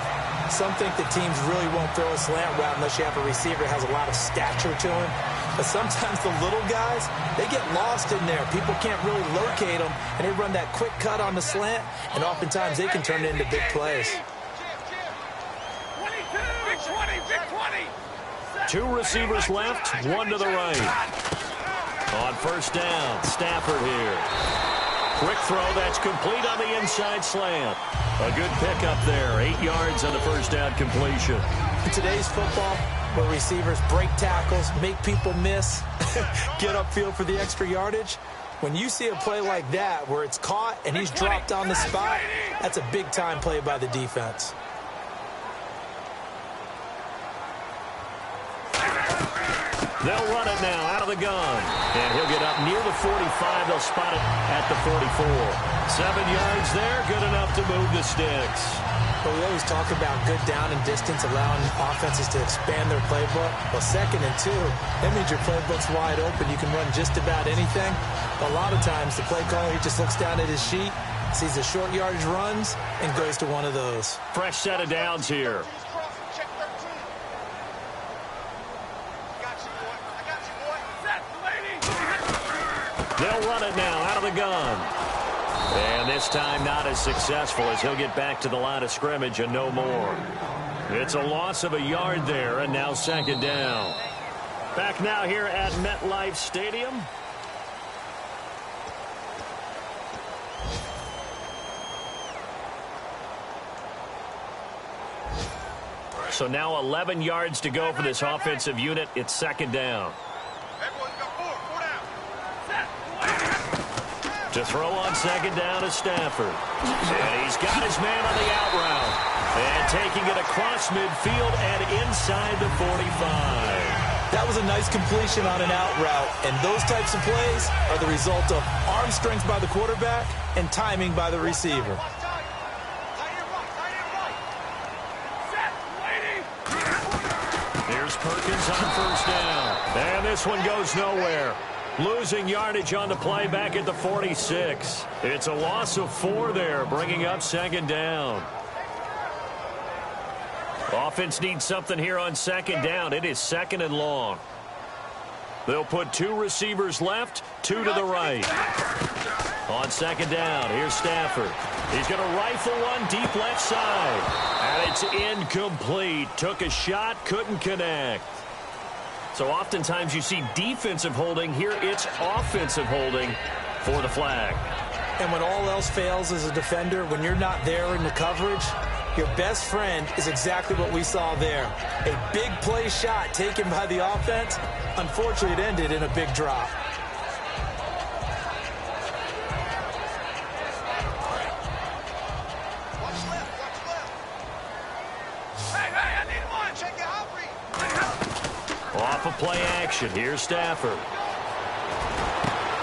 Some think that teams really won't throw a slant route unless you have a receiver that has a lot of stature to him. But sometimes the little guys, they get lost in there. People can't really locate them, and they run that quick cut on the slant, and oftentimes they can turn it into big plays. 2 receivers left, 1 to the right. On first down, Stafford here. Quick throw, that's complete on the inside slant. A good pickup there, 8 yards on the first down completion. In today's football, where receivers break tackles, make people miss, get upfield for the extra yardage, when you see a play like that where it's caught and he's dropped on the spot, that's a big-time play by the defense. They'll run it now out of the gun. And he'll get up near the 45. They'll spot it at the 44. 7 yards there, good enough to move the sticks. But we always talk about good down and distance, allowing offenses to expand their playbook. Well, 2nd and 2, that means your playbook's wide open. You can run just about anything. But a lot of times, the play caller, he just looks down at his sheet, sees the short yardage runs, and goes to one of those. Fresh set of downs here. They'll run it now out of the gun. And this time not as successful as he'll get back to the line of scrimmage and no more. It's a loss of a yard there, and now second down. Back now here at MetLife Stadium. So now 11 yards to go for this offensive unit. It's second down. To throw on second down is Stafford. And he's got his man on the out route. And taking it across midfield and inside the 45. That was a nice completion on an out route. And those types of plays are the result of arm strength by the quarterback and timing by the receiver. Here's Perkins on first down. And this one goes nowhere. Losing yardage on the play back at the 46. It's a loss of 4 there, bringing up second down. Offense needs something here on second down. It is 2nd and long. They'll put 2 receivers left, 2 to the right. On second down, here's Stafford. He's going to rifle one deep left side. And it's incomplete. Took a shot, couldn't connect. So oftentimes you see defensive holding. Here it's offensive holding for the flag. And when all else fails as a defender, when you're not there in the coverage, your best friend is exactly what we saw there. A big play shot taken by the offense. Unfortunately, it ended in a big drop. Off of play action, here's Stafford.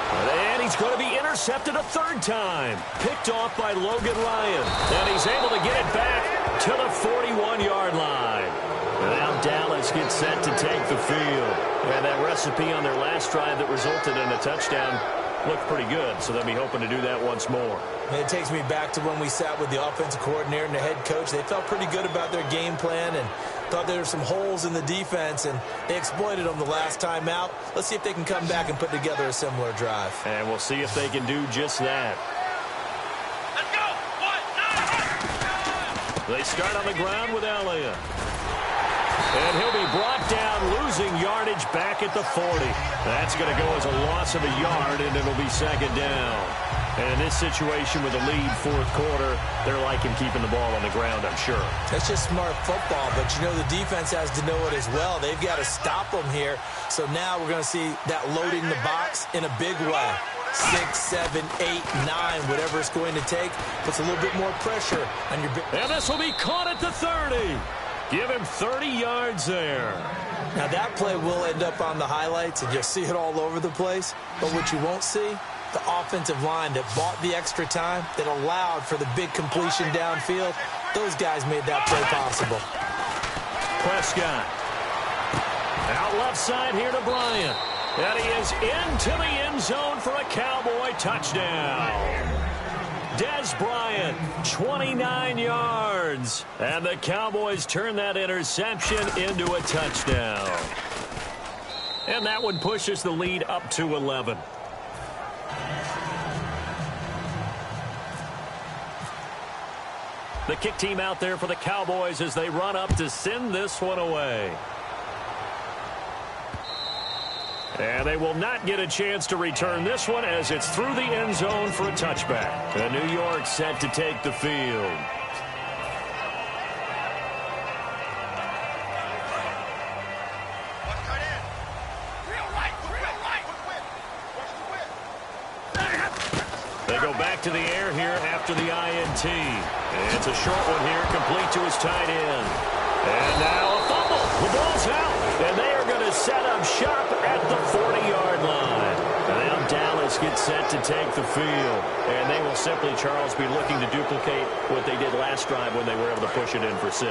And he's going to be intercepted a third time. Picked off by Logan Ryan. And he's able to get it back to the 41-yard line. And now Dallas gets set to take the field. And that recipe on their last drive that resulted in a touchdown looked pretty good, so they'll be hoping to do that once more. And it takes me back to when we sat with the offensive coordinator and the head coach. They felt pretty good about their game plan and thought there were some holes in the defense, and they exploited them the last time out. Let's see if they can come back and put together a similar drive. And we'll see if they can do just that. Let's go. They start on the ground with Elliott. And he'll be brought down, losing yardage back at the 40. That's going to go as a loss of a yard, and it'll be second down. And in this situation with a lead fourth quarter, they're liking keeping the ball on the ground, I'm sure. That's just smart football, but you know the defense has to know it as well. They've got to stop them here. So now we're going to see that loading the box in a big way. 6, 7, 8, 9, whatever it's going to take, puts a little bit more pressure on your... And this will be caught at the 30. Give him 30 yards there. Now that play will end up on the highlights, and you'll see it all over the place. But what you won't see, the offensive line that bought the extra time, that allowed for the big completion downfield, those guys made that play possible. Prescott. Out left side here to Bryant. And he is into the end zone for a Cowboy touchdown. Dez Bryant, 29 yards. And the Cowboys turn that interception into a touchdown. And that one pushes the lead up to 11. The kick team out there for the Cowboys as they run up to send this one away. And they will not get a chance to return this one as it's through the end zone for a touchback. And New York set to take the field. They go back to the air here after the INT. And it's a short one here, complete to his tight end. And now a fumble. The ball's out. And they are going to set up shop at the 40-yard line. And now Dallas gets set to take the field. And they will simply, Charles, be looking to duplicate what they did last drive when they were able to push it in for 6.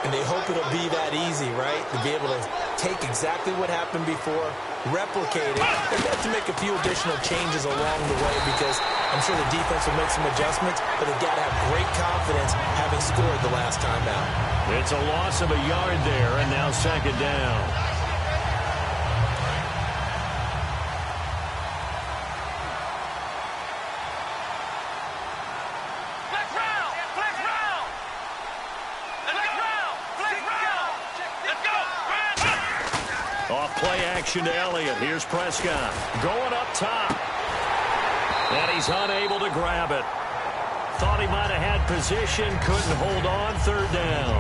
And they hope it'll be that easy, right? To be able to take exactly what happened before, replicate it. They have to make a few additional changes along the way because I'm sure the defense will make some adjustments, but they've got to have great confidence having scored the last time out. It's a loss of a yard there, and now second down. Off play action to Elliott. Here's Prescott going up top. And he's unable to grab it. Thought he might have had position, couldn't hold on, third down.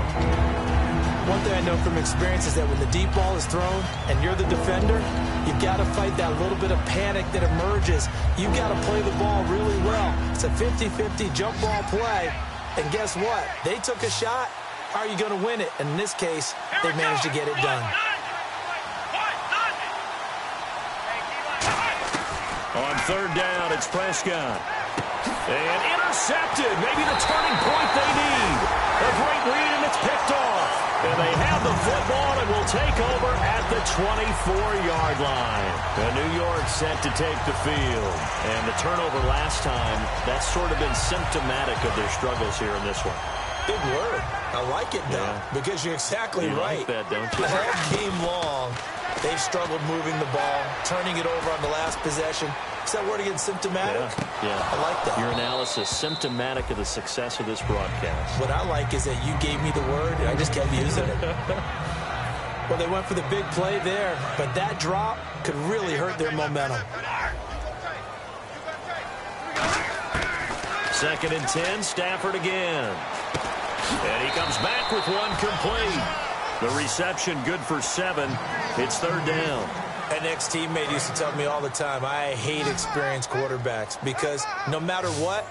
One thing I know from experience is that when the deep ball is thrown and you're the defender, you've got to fight that little bit of panic that emerges. You've got to play the ball really well. It's a 50-50 jump ball play. And guess what? They took a shot. How are you going to win it? And in this case, they managed to get it done. On third down, it's Prescott. And intercepted. Maybe the turning point they need. A great read, and it's picked off. And they have the football and will take over at the 24-yard line. And New York set to take the field. And the turnover last time, that's sort of been symptomatic of their struggles here in this one. Big word. I like it, though, because you're exactly right. Like that, don't you? All game long, they've struggled moving the ball, turning it over on the last possession. What's that word again? Symptomatic? Yeah. I like that. Your analysis, symptomatic of the success of this broadcast. What I like is that you gave me the word, and I just kept using it. Well, they went for the big play there, but that drop could really hurt their momentum. 2nd and 10, Stafford again. And he comes back with one complete. The reception good for 7. It's 3rd down. An ex-teammate used to tell me all the time, I hate experienced quarterbacks because no matter what,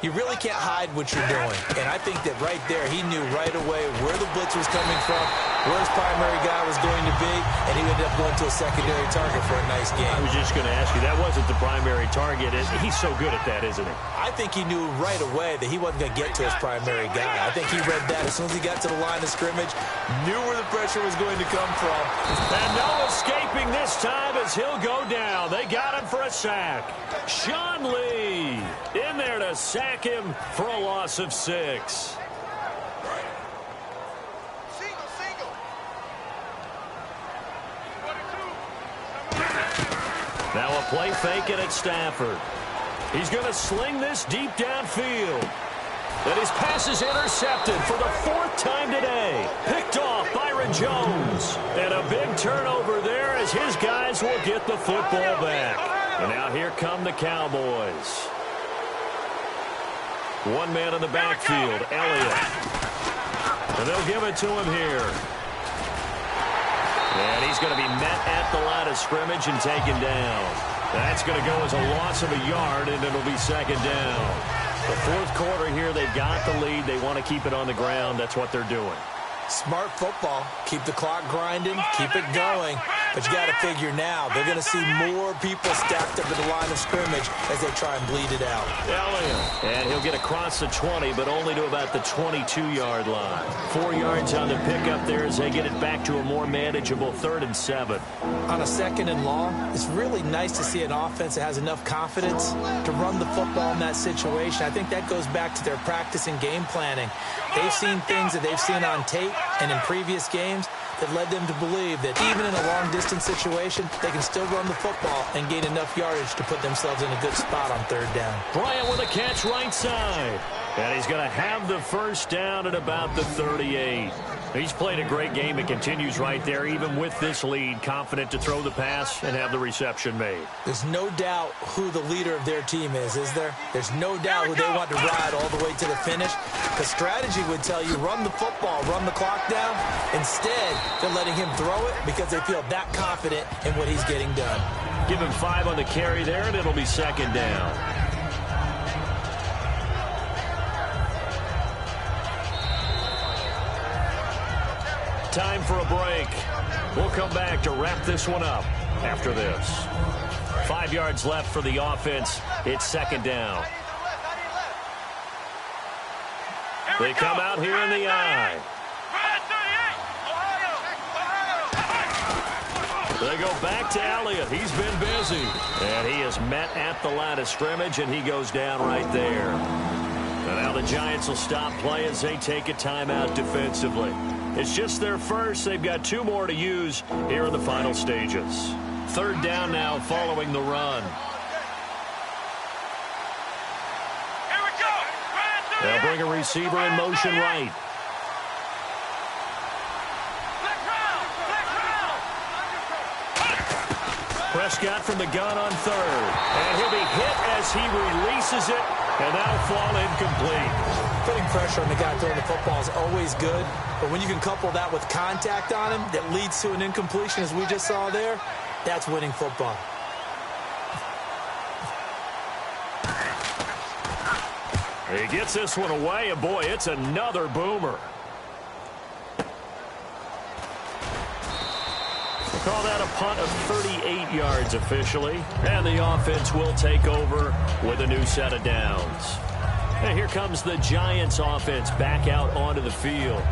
you really can't hide what you're doing. And I think that right there, he knew right away where the blitz was coming from, where his primary guy was going to be, and he ended up going to a secondary target for a nice game. I was just going to ask you, that wasn't the primary target. He's so good at that, isn't he? I think he knew right away that he wasn't going to get to his primary guy. I think he read that as soon as he got to the line of scrimmage, knew where the pressure was going to come from. And no escaping this time as he'll go down. They got him for a sack. Sean Lee in there to sack him for a loss of 6. Now a play fake it at Stafford. He's going to sling this deep downfield. And his pass is intercepted for the 4th time today. Picked off Byron Jones. And a big turnover there as his guys will get the football back. And now here come the Cowboys. One man in the backfield, Elliott. And they'll give it to him here. And he's going to be met at the line of scrimmage and taken down. That's going to go as a loss of a yard, and it'll be 2nd down. The 4th quarter here, they've got the lead. They want to keep it on the ground. That's what they're doing. Smart football. Keep the clock grinding. Keep it going. But you got to figure now, they're going to see more people stacked up at the line of scrimmage as they try and bleed it out. Elliott. And he'll get across the 20, but only to about the 22-yard line. 4 yards on the pickup there as they get it back to a more manageable 3rd and 7. On a 2nd and long, it's really nice to see an offense that has enough confidence to run the football in that situation. I think that goes back to their practice and game planning. They've seen things that they've seen on tape and in previous games that led them to believe that even in a long-distance situation, they can still run the football and gain enough yardage to put themselves in a good spot on 3rd down. Bryant with a catch right side. And he's going to have the 1st down at about the 38. He's played a great game. It continues right there, even with this lead, confident to throw the pass and have the reception made. There's no doubt who the leader of their team is there? There's no doubt who they want to ride all the way to the finish. Because strategy would tell you, run the football, run the clock down. Instead, they're letting him throw it because they feel that confident in what he's getting done. Give him 5 on the carry there, and it'll be 2nd down. Time for a break. We'll come back to wrap this one up after this. 5 yards left for the offense. It's 2nd down. They come out here in the eye. They go back to Elliott. He's been busy. And he is met at the line of scrimmage, and he goes down right there. And now the Giants will stop play as they take a timeout defensively. It's just their first. They've got 2 more to use here in the final stages. 3rd down now following the run. They'll bring a receiver in motion right. Prescott from the gun on 3rd. And he'll be hit as he releases it, and that'll fall incomplete. Putting pressure on the guy throwing the football is always good, but when you can couple that with contact on him that leads to an incompletion, as we just saw there, that's winning football. He gets this one away, and boy, it's another boomer. Call that a punt of 38 yards officially, and the offense will take over with a new set of downs. And here comes the Giants offense back out onto the field.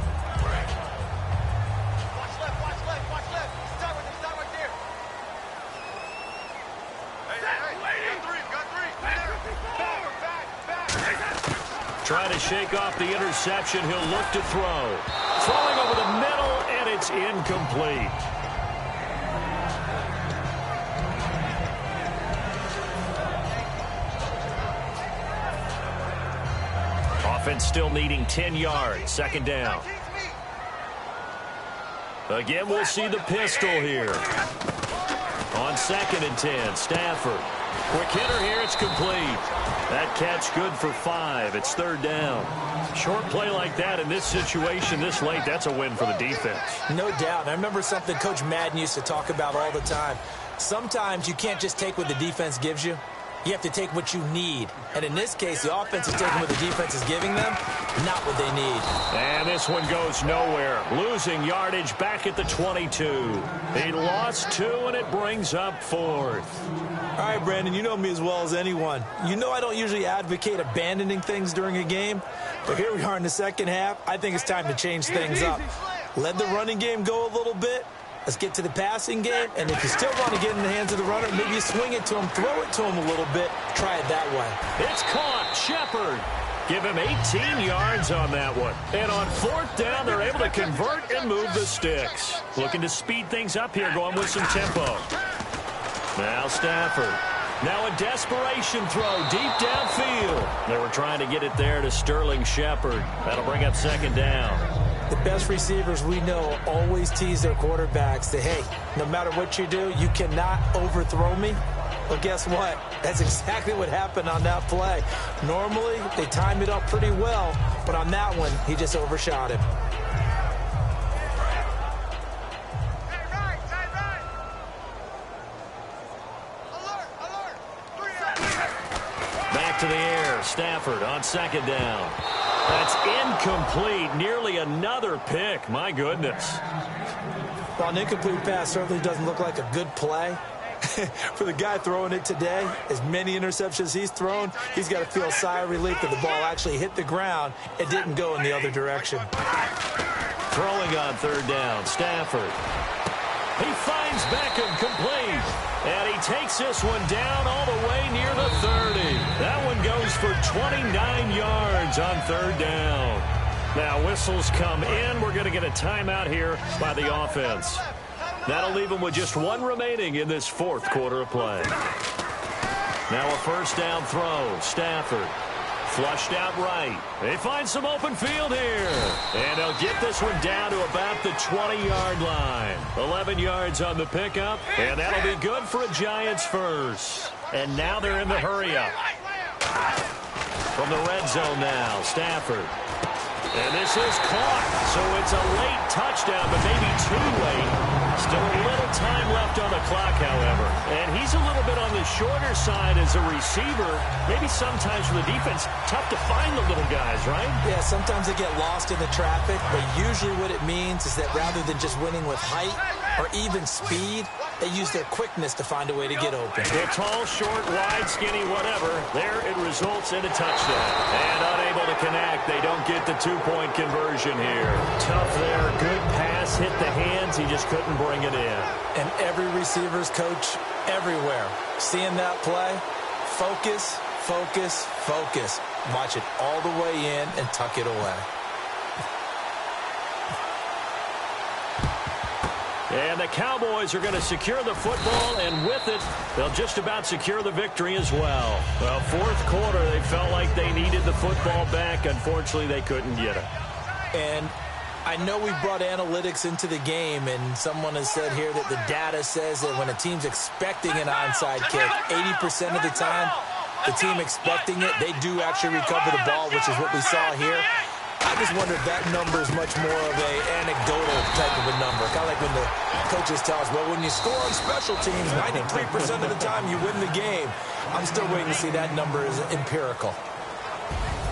Try to shake off the interception. He'll look to throw. Throwing over the middle, and it's incomplete. Offense still needing 10 yards. Second down. Again, we'll see the pistol here. On 2nd and 10, Stafford. Quick hitter here, it's complete. That catch good for 5. It's 3rd down. Short play like that in this situation this late, that's a win for the defense. No doubt. I remember something Coach Madden used to talk about all the time. Sometimes you can't just take what the defense gives you. You have to take what you need. And in this case, the offense is taking what the defense is giving them, not what they need. And this one goes nowhere. Losing yardage back at the 22. He lost 2, and it brings up 4th. All right, Brandon, you know me as well as anyone. You know I don't usually advocate abandoning things during a game, but here we are in the second half. I think it's time to change things up. Let the running game go a little bit. Let's get to the passing game, and if you still want to get in the hands of the runner, maybe you swing it to him, throw it to him a little bit, try it that way. It's caught. Shepard. Give him 18 yards on that one. And on 4th down, they're able to convert and move the sticks. Looking to speed things up here, going with some tempo. Now Stafford. Now a desperation throw deep downfield. They were trying to get it there to Sterling Shepard. That'll bring up 2nd down. The best receivers we know always tease their quarterbacks that, hey, no matter what you do, you cannot overthrow me. Well, guess what? That's exactly what happened on that play. Normally, they time it up pretty well, but on that one, he just overshot him. Back to the air. Stafford on 2nd down. That's incomplete. Nearly another pick. My goodness. Well, an incomplete pass certainly doesn't look like a good play. For the guy throwing it today, as many interceptions he's thrown, he's got to feel a sigh of relief that the ball actually hit the ground and didn't go in the other direction. Throwing on 3rd down, Stafford. He finds Beckham complete. And he takes this one down all the way near the 30. That one goes for 29 yards on 3rd down. Now whistles come in. We're going to get a timeout here by the offense. That'll leave them with just 1 remaining in this 4th quarter of play. Now a 1st down throw. Stafford. Flushed out right. They find some open field here. And they'll get this one down to about the 20-yard line. 11 yards on the pickup. And that'll be good for a Giants first. And now they're in the hurry-up. From the red zone now, Stafford. And this is caught. So it's a late touchdown, but maybe too late. Still a little time left on the clock, however. And he's a little bit on the shorter side as a receiver. Maybe sometimes for the defense, tough to find the little guys, right? Yeah, sometimes they get lost in the traffic, but usually what it means is that rather than just winning with height or even speed, they use their quickness to find a way to get open. They're tall, short, wide, skinny, whatever. There it results in a touchdown. And unable to connect, they don't get the 2-point conversion here. Tough there, good pass, hit the hands, he just couldn't bring it in. And every receiver's coach everywhere, seeing that play, focus, focus, focus. Watch it all the way in and tuck it away. And the Cowboys are going to secure the football, and with it, they'll just about secure the victory as well. Well, 4th quarter, they felt like they needed the football back. Unfortunately, they couldn't get it. And I know we brought analytics into the game, and someone has said here that the data says that when a team's expecting an onside kick, 80% of the time, the team expecting it, they do actually recover the ball, which is what we saw here. I just wonder if that number is much more of an anecdotal type of a number. Kind of like when the coaches tell us, well, when you score on special teams, 93% of the time you win the game. I'm still waiting to see that number is empirical.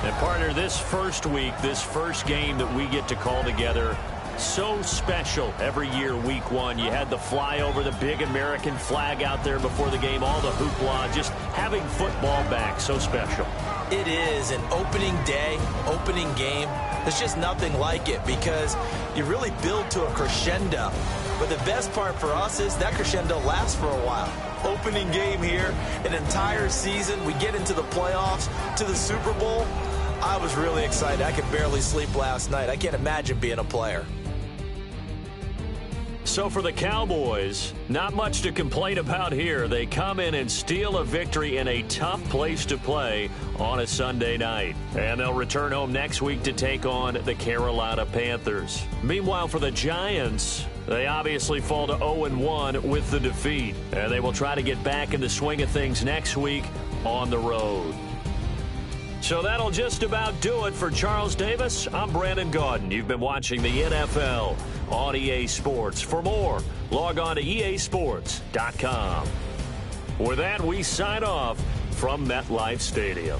And partner, this first week, this first game that we get to call together, so special every year, week 1. You had the flyover, the big American flag out there before the game, all the hoopla, just having football back, so special. It is an opening day, opening game. There's just nothing like it because you really build to a crescendo. But the best part for us is that crescendo lasts for a while. Opening game here, an entire season. We get into the playoffs, to the Super Bowl. I was really excited. I could barely sleep last night. I can't imagine being a player. So for the Cowboys, not much to complain about here. They come in and steal a victory in a tough place to play on a Sunday night. And they'll return home next week to take on the Carolina Panthers. Meanwhile, for the Giants, they obviously fall to 0-1 with the defeat. And they will try to get back in the swing of things next week on the road. So that'll just about do it for Charles Davis. I'm Brandon Gaudin. You've been watching the NFL on EA Sports. For more, log on to easports.com. With that, we sign off from MetLife Stadium.